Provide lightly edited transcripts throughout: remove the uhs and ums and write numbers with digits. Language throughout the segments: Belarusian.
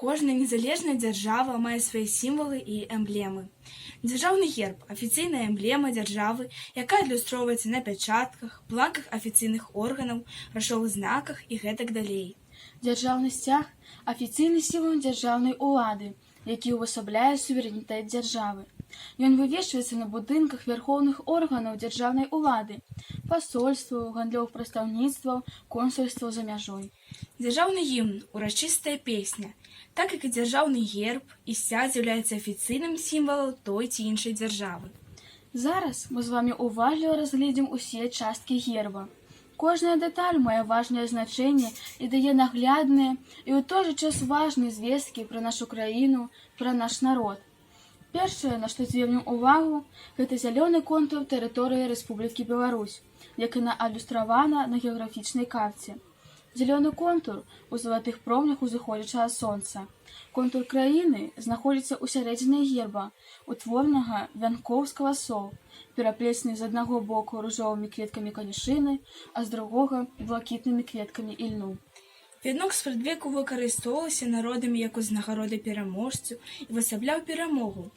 Кожна незалежная дзяржава мае свае сімвалы і эмблемы. Дзяржаўны герб – афіцыйная эмблема дзяржавы, якая адлюстроўваецца на пячатках, бланках афіцыйных органаў, грашовых знаках і гэтак далей. Дзяржаўны сцяг – афіцыйны сімвал дзяржаўнай улады, які ўвасабляе суверэнітэт дзяржавы. Ён вывешваецца на будынках вярхоўных органаў дзяржаўнай улады, пасольстваў, гандлёвых прадстаўніцтваў, консульстваў за мяжой. Дзяржаўны гімн – урачыстая песня, так як і дзяржаўны герб і сцяг з'яўляецца афіцыйным сімвалам той ці іншай дзяржавы. Зараз мы з вамі уважліва разгледзім усе часткі герба. Кожная дэталь мае важнае значэнне і дае наглядныя і ў той жа час важныя звесткі пра нашу краіну, пра наш народ. Першае, на што звярнем увагу, гэта зялёны контур тэрыторыі Рэспублікі Беларусь, як яна адлюстравана на геаграфічнай карце. Зялёны контур у залатых промнях узыходзячага сонца. Контур краіны знаходзіцца ў сярэдзіне герба, утворанага вянкоў з каласоў, пераплецены з аднаго боку ружовымі кветкамі канюшыны, а з другога блакітнымі кветкамі ільну. Вянок спрадвеку выкарыстоўваўся народамі як узнагарода пераможцу і васабляў перамогу.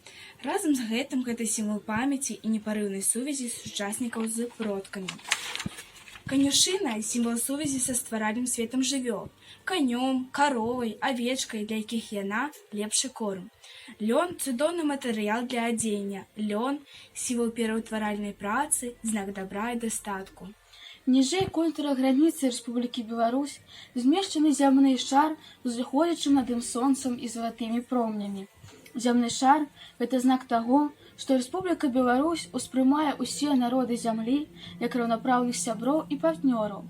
Разам з гэтым гэта сімвал памяці і непарыўнай сувязі сучаснікаў з продкамі. Канюшына – сімвал сувязі са стваральным светам жывёл, канём, каровай, авечкай, для якіх яна – лепшы корм. Лён – цудоўны матэрыял для адзення. Лён – сімвал пераўтваральнай працы, знак дабра і дастатку. Ніжэй контура граніцы Рэспублікі Беларусь змешчаны зямны шар з узыходзячым над ім сонцам і залатымі промнямі. Зямны шар – гэта знак таго, што Рэспубліка Беларусь успрымае ўсе народы зямлі як раўнапраўных сяброў і партнёраў,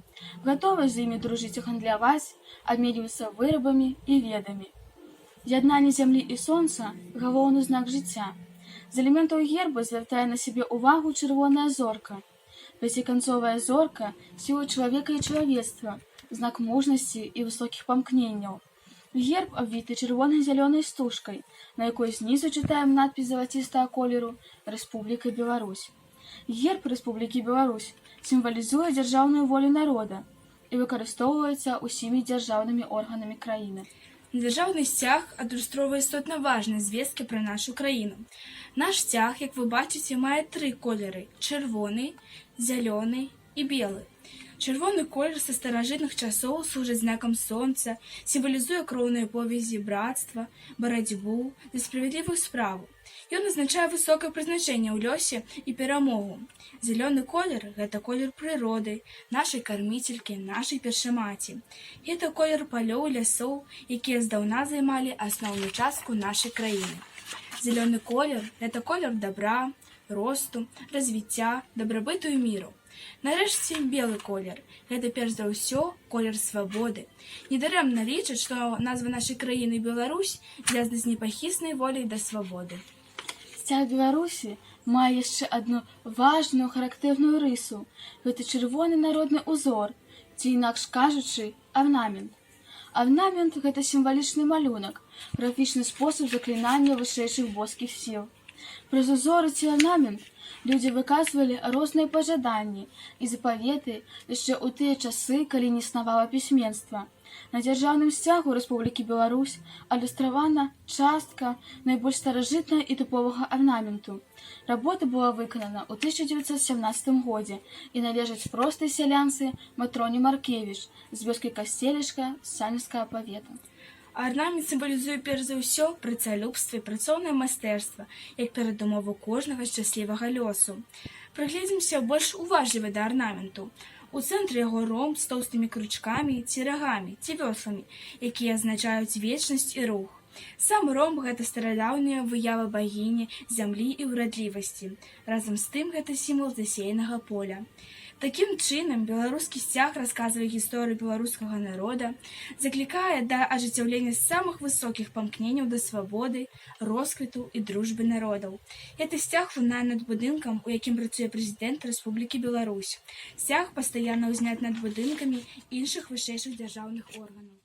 гатовая з імі дружыць і гандляваць, абменьвацца вырабамі і ведамі. З'яднанне зямлі і сонца – галоўны знак жыцця. З элементаў герба звяртае на сябе ўвагу чырвоная зорка. Пяціканцовая зорка – сімвал чалавека і чалавецтва, знак мужнасці і высокіх памкненняў. Герб абвіты чырвона-зялёнай стужкай, на якой знізу чытаем надпіс залацістага колеру «Рэспубліка Беларусь». Герб Рэспублікі Беларусь сімвалізуе дзяржаўную волю народа і выкарыстоўваецца ўсімі дзяржаўнымі органамі краіны. Дзяржаўны сцяг адлюстроўвае істотна важныя звесткі пра нашу краіну. Наш сцяг, як вы бачыце, мае 3 колеры – чырвоны, зялёны і белы. Чырвоны колер са старажытных часоў служыць знакам сонца, сімвалізуе кроўныя повязі брацтва, барацьбу за справядлівую справу. Ён азначае высокае прызначэнне ў лёсе і перамогу. Зялёны колер – гэта колер прыроды, нашай карміцелькі, нашай першамаці. Гэта колер палёў і лясоў, якія здаўна займалі асноўную частку нашай краіны. Зялёны колер – гэта колер дабра, росту, развіцця, дабрабыту і міру. Нарэшце, белы колер – гэта перш за ўсё колер свабоды. Недарэмна лічаць, што назва нашай краіны Беларусь звязана з непахіснай воляй да свабоды. Сцяг Беларусі мае яшчэ адну важную характэрную рысу – гэта чырвоны народны ўзор, ці інакш кажучы, арнамент. Арнамент – гэта сімвалічны малюнак, графічны спосаб заклінання вышэйшых боскіх сіл. Праз узоры ці арнамент людзі выказвалі розныя пажаданні і запаветы яшчэ ў тыя часы, калі не існавала пісьменства. На дзяржаўным сцягу Рэспублікі Беларусь адлюстравана частка найбольш старажытнага і тыповага арнаменту. Работа была выканана ў 1917 годзе і належыць простай сялянцы Матроне Маркевіч з вёскі Касцелішка Сальскага павета. Арнамент сімвалізуе перш за ўсё працалюбства і працоўнае майстэрства, як перадумову кожнага шчаслівага лёсу. Прыгледзімся больш уважліва да арнаменту. У цэнтры яго ромб з тоўстымі кручкамі ці рагамі ці вёсламі, якія азначаюць вечнасць і рух. Сам ромб – гэта старадаўняя выява багіні, зямлі і ўрадлівасці. Разам з тым гэта сімвал засеянага поля. Такім чынам, беларускі сцяг расказвае гісторыю беларускага народа, заклікае да ажыццяўлення самых высокіх памкненняў да свабоды, росквіту і дружбы народаў. Гэты сцяг лунае над будынкам, у якім працуе прэзідэнт Рэспублікі Беларусь. Сцяг пастаянна ўзнят над будынкамі іншых вышэйшых дзяржаўных органаў.